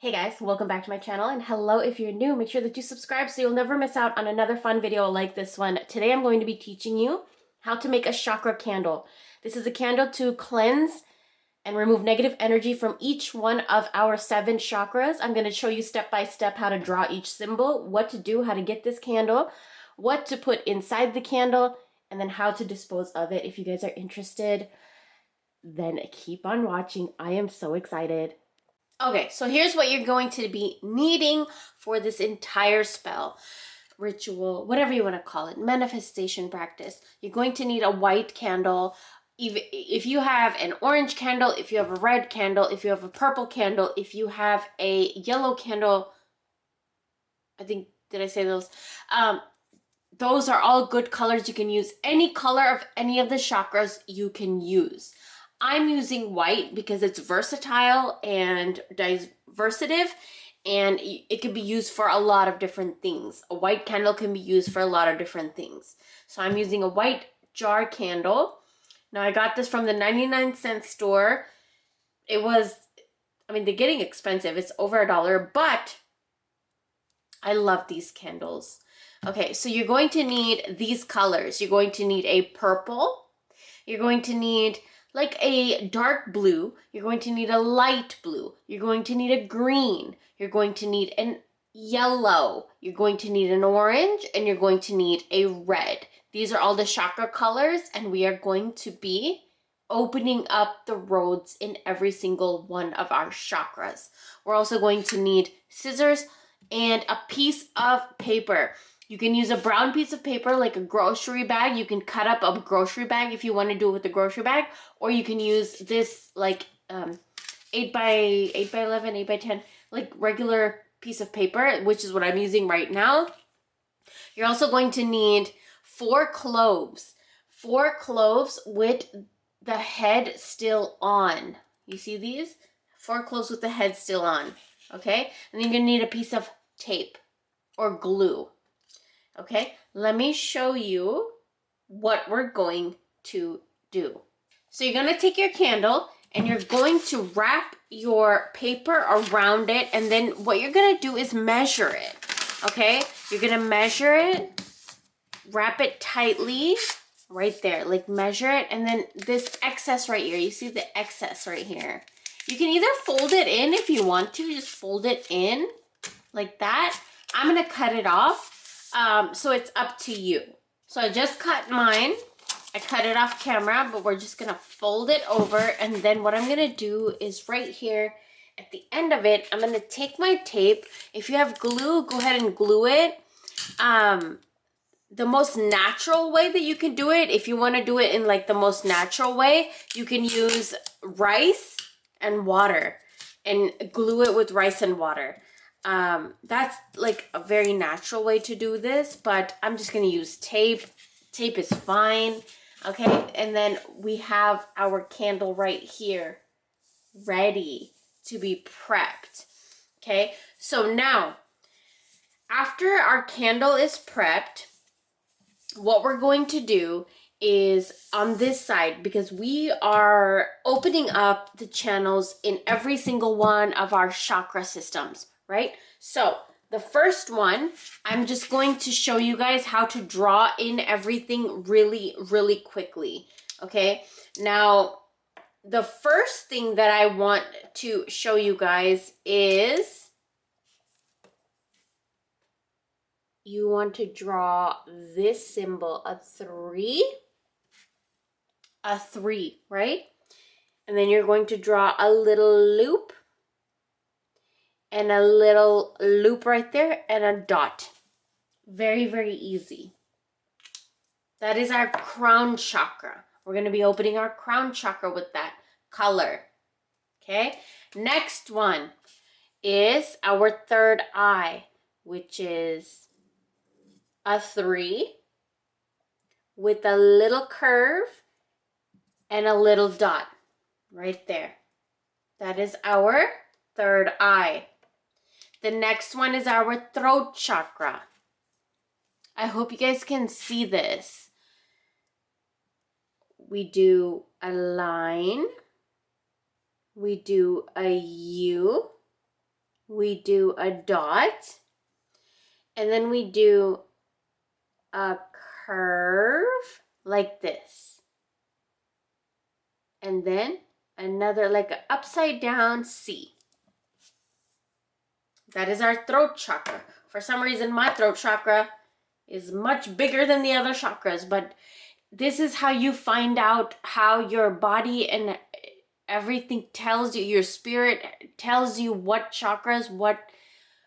Hey guys, welcome back to my channel, and hello if you're new. Make sure that you subscribe so you'll never miss out on another fun video like this one. Today I'm going to be teaching you how to make a chakra candle. This is a candle to cleanse and remove negative energy from each one of our 7 chakras. I'm going to show you step by step how to draw each symbol, what to do, how to get this candle, what to put inside the candle, and then how to dispose of it. If you guys are interested, then keep on watching. I am so excited. Okay, so here's what you're going to be needing for this entire spell, ritual, whatever you want to call it, manifestation practice. You're going to need a white candle. If you have an orange candle, if you have a red candle, if you have a purple candle, if you have a yellow candle, I think, did I say those? Those are all good colors. You can use any color of any of the chakras you can use. I'm using white because it's versatile and diversive, and it can be used for a lot of different things. A white candle can be used for a lot of different things. So I'm using a white jar candle. Now I got this from the 99-cent store. It was, they're getting expensive. It's over $1, but I love these candles. Okay, so you're going to need these colors. You're going to need a purple. You're going to need like a dark blue, you're going to need a light blue, you're going to need a green, you're going to need an yellow, you're going to need an orange, and you're going to need a red. These are all the chakra colors, and we are going to be opening up the roads in every single one of our chakras. We're also going to need scissors and a piece of paper. You can use a brown piece of paper like a grocery bag. You can cut up a grocery bag if you want to do it with a grocery bag, or you can use this like 8 by 11, 8 by 10, like regular piece of paper, which is what I'm using right now. You're also going to need 4 cloves. 4 cloves with the head still on. You see these? 4 cloves with the head still on. Okay? And then you're going to need a piece of tape or glue. Okay, let me show you what we're going to do. So you're going to take your candle and you're going to wrap your paper around it, and then what you're going to do is measure it. Okay, you're going to measure it, wrap it tightly right there, like measure it, and then this excess right here, you see the excess right here. You can either fold it in if you want to, just fold it in like that. I'm going to cut it off. So it's up to you. So I just cut mine. I cut it off camera, but we're just gonna fold it over, and then what I'm gonna do is right here at the end of it, I'm gonna take my tape. If you have glue, go ahead and glue it. The most natural way that you can do it, if you want to do it in like the most natural way, you can use rice and water and glue it with rice and water. That's like a very natural way to do this, but I'm just going to use tape. Tape is fine. Okay. And then we have our candle right here ready to be prepped. Okay. So now after our candle is prepped, what we're going to do is on this side, because we are opening up the channels in every single one of our chakra systems, right? So the first one, I'm just going to show you guys how to draw in everything really, really quickly. Okay. Now, the first thing that I want to show you guys is you want to draw this symbol, a 3, right? And then you're going to draw a little loop and a little loop right there and a dot. Very, very easy. That is our crown chakra. We're going to be opening our crown chakra with that color. Okay. Next one is our third eye, which is a 3 with a little curve and a little dot right there. That is our third eye. The next one is our throat chakra. I hope you guys can see this. We do a line. We do a U. we do a dot, and then we do a curve like this. And then another like an upside down C. That is our throat chakra. For some reason, my throat chakra is much bigger than the other chakras, but this is how you find out how your body and everything tells you, your spirit tells you what chakras,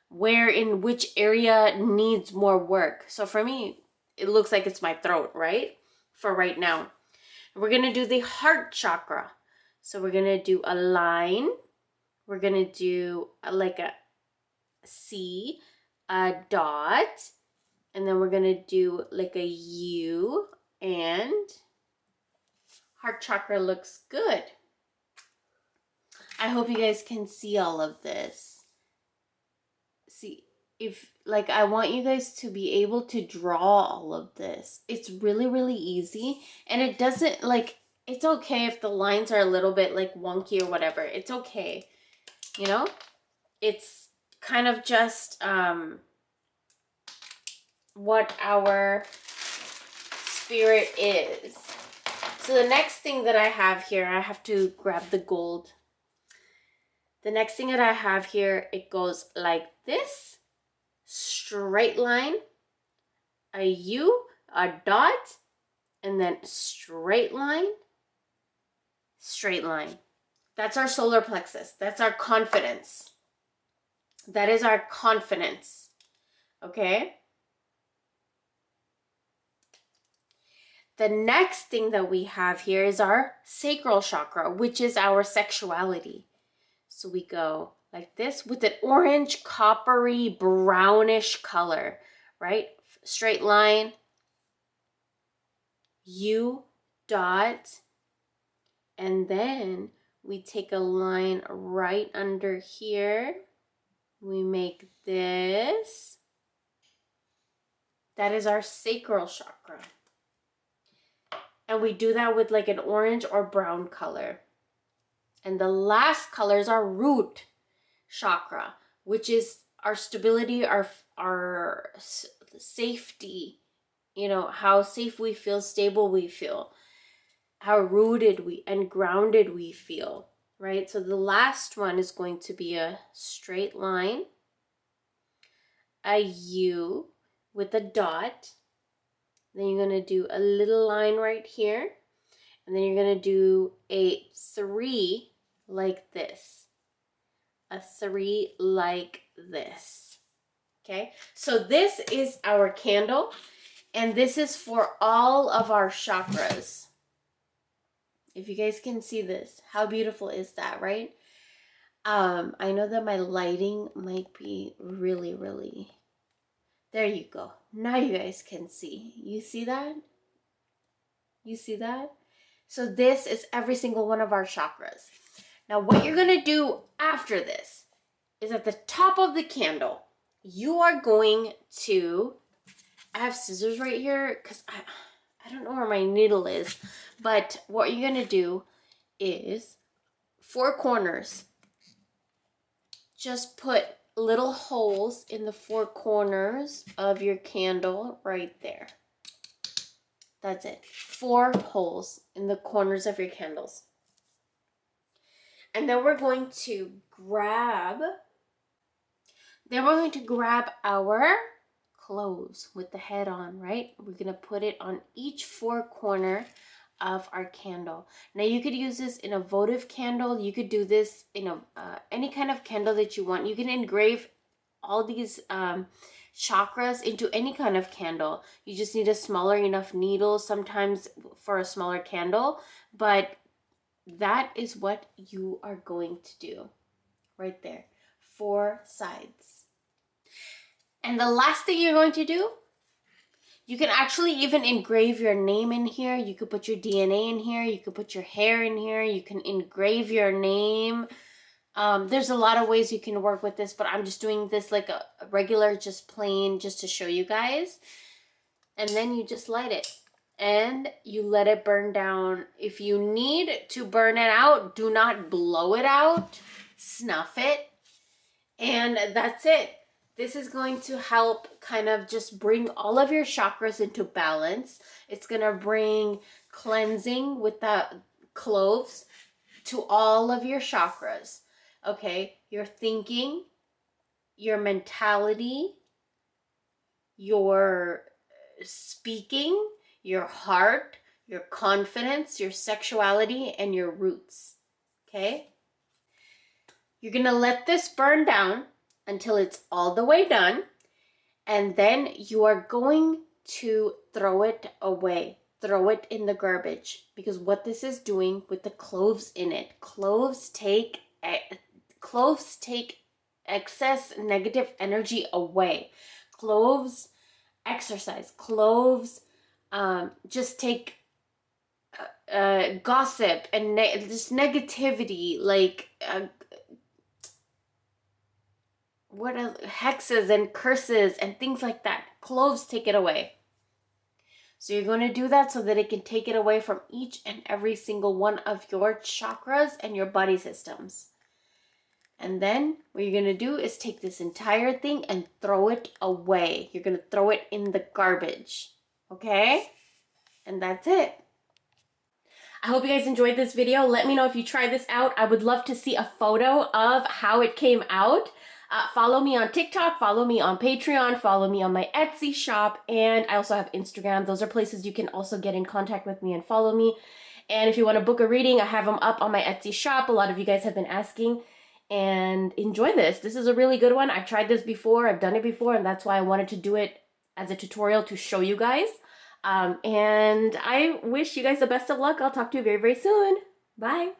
where in which area needs more work. So for me, it looks like it's my throat, right? For right now. We're going to do the heart chakra. So we're going to do a line. We're going to do like a C, a dot, and then we're going to do like a U, and heart chakra looks good. I hope you guys can see all of this. See, if like I want you guys to be able to draw all of this. It's really, really easy, and it doesn't like, it's okay if the lines are a little bit like wonky or whatever. It's okay. You know, it's kind of just what our spirit is. So the next thing that I have here, I have to grab the gold. The next thing that I have here, it goes like this. Straight line, a U, a dot, and then straight line, straight line. That's our solar plexus. That's our confidence. That is our confidence. Okay? The next thing that we have here is our sacral chakra, which is our sexuality. So we go like this with an orange, coppery, brownish color, right? Straight line, U, dot, and then we take a line right under here. We make this. That is our sacral chakra. And we do that with like an orange or brown color. And the last color is our root chakra, which is our stability, our safety, you know, how safe we feel, stable we feel, how rooted we and grounded we feel, right? So the last one is going to be a straight line, a U with a dot, then you're going to do a little line right here, and then you're going to do a 3 like this. A 3 like this. Okay? So this is our candle, and this is for all of our chakras. If you guys can see this, how beautiful is that, right? I know that my lighting might be really, really... There you go. Now you guys can see. You see that? You see that? So this is every single one of our chakras. Now what you're going to do after this is at the top of the candle, you are going to... I have scissors right here because I don't know where my needle is. But what you're going to do is 4 corners. Just put little holes in the 4 corners of your candle right there. That's it. 4 holes in the corners of your candles. And then we're going to grab our cloves with the head on, right? We're going to put it on each 4 corner of our candle. Now you could use this in a votive candle. You could do this in a any kind of candle that you want. You can engrave all these chakras into any kind of candle. You just need a smaller enough needle sometimes for a smaller candle, but that is what you are going to do right there. 4 sides. And the last thing you're going to do, you can actually even engrave your name in here. You could put your DNA in here. You could put your hair in here. You can engrave your name. There's a lot of ways you can work with this, but I'm just doing this like a regular, just plain, just to show you guys. And then you just light it. And you let it burn down. If you need to burn it out, do not blow it out. Snuff it. And that's it. This is going to help kind of just bring all of your chakras into balance. It's going to bring cleansing with the cloves to all of your chakras. Okay, your thinking, your mentality, your speaking, your heart, your confidence, your sexuality, and your roots. Okay? You're gonna let this burn down until it's all the way done, and then you are going to throw it away. Throw it in the garbage, because what this is doing with the cloves in it, cloves take excess negative energy away. Cloves exercise. Cloves just take gossip and just negativity, like what else? Hexes and curses and things like that. Cloves take it away. So you're going to do that so that it can take it away from each and every single one of your chakras and your body systems. And then what you're going to do is take this entire thing and throw it away. You're going to throw it in the garbage. Okay? And that's it. I hope you guys enjoyed this video. Let me know if you try this out. I would love to see a photo of how it came out. Follow me on TikTok, follow me on Patreon, follow me on my Etsy shop, and I also have Instagram. Those are places you can also get in contact with me and follow me. And if you want to book a reading, I have them up on my Etsy shop. A lot of you guys have been asking. And enjoy this. This is a really good one. I've tried this before. I've done it before, and that's why I wanted to do it as a tutorial to show you guys. And I wish you guys the best of luck. I'll talk to you very, very soon. Bye.